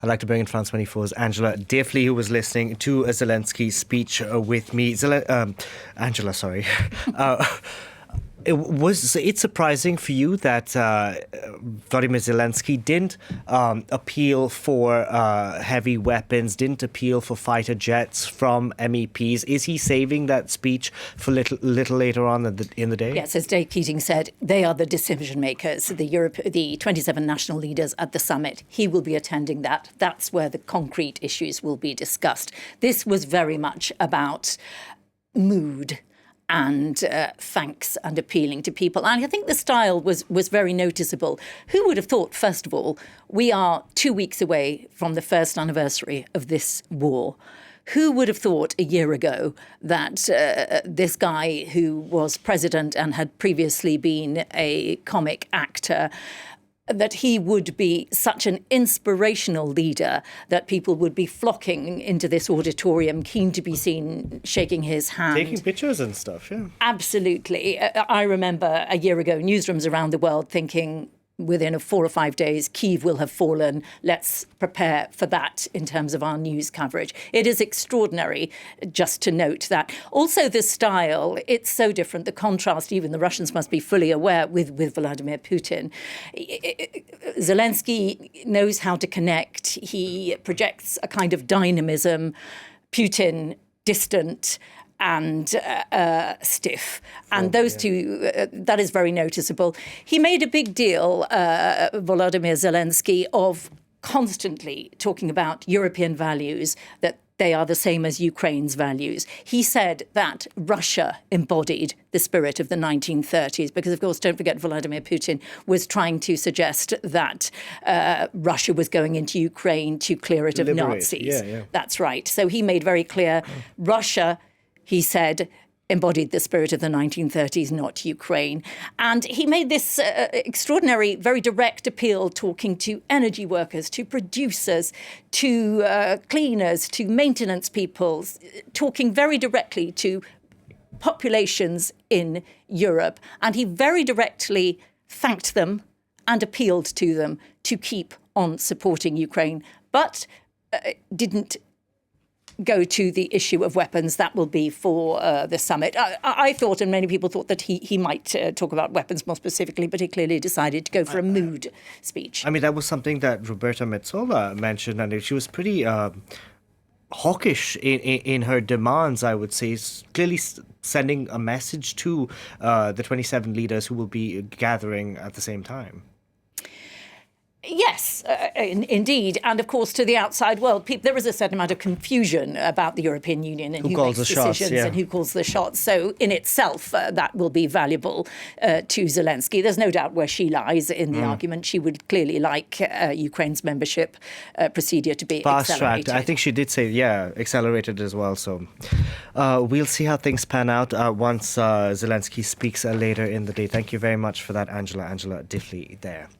I'd like to bring in France 24's Angela Diffley, who was listening to Zelensky's speech with me. Angela, sorry. Was it surprising for you that Volodymyr Zelensky didn't appeal for heavy weapons, didn't appeal for fighter jets from MEPs? Is he saving that speech for little later on in the day? Yes, as Dave Keating said, they are the decision makers, the 27 national leaders at the summit. He will be attending that. That's where the concrete issues will be discussed. This was very much about mood and thanks and appealing to people. And I think the style was very noticeable. Who would have thought, first of all, we are 2 weeks away from the first anniversary of this war. Who would have thought a year ago that this guy who was president and had previously been a comic actor, that he would be such an inspirational leader that people would be flocking into this auditorium, keen to be seen shaking his hand. Taking pictures and stuff, yeah. Absolutely. I remember a year ago, newsrooms around the world thinking, within 4 or 5 days, Kyiv will have fallen. Let's prepare for that in terms of our news coverage. It is extraordinary, just to note that. Also, the style, it's so different. The contrast, even the Russians must be fully aware with Vladimir Putin. Zelensky knows how to connect. He projects a kind of dynamism. Putin, distant and stiff. And those two, that is very noticeable. He made a big deal, Volodymyr Zelenskiy, of constantly talking about European values, that they are the same as Ukraine's values. He said that Russia embodied the spirit of the 1930s, because, of course, don't forget, Vladimir Putin was trying to suggest that Russia was going into Ukraine to clear it of Nazis. Yeah. That's right. So he made very clear Russia, he said, embodied the spirit of the 1930s, not Ukraine. And he made this extraordinary, very direct appeal, talking to energy workers, to producers, to cleaners, to maintenance people, talking very directly to populations in Europe. And he very directly thanked them and appealed to them to keep on supporting Ukraine, but didn't go to the issue of weapons. That will be for the summit. I thought, and many people thought, that he might talk about weapons more specifically, but he clearly decided to go for a mood speech. I mean, that was something that Roberta Metsola mentioned, and she was pretty hawkish in her demands, I would say, clearly sending a message to the 27 leaders who will be gathering at the same time. Yes, indeed. And of course, to the outside world, there is a certain amount of confusion about the European Union and who makes decisions and who calls the shots. So in itself, that will be valuable to Zelensky. There's no doubt where she lies in the argument. She would clearly like Ukraine's membership procedure to be accelerated. I think she did say, accelerated as well. So we'll see how things pan out once Zelensky speaks later in the day. Thank you very much for that, Angela Diffley there.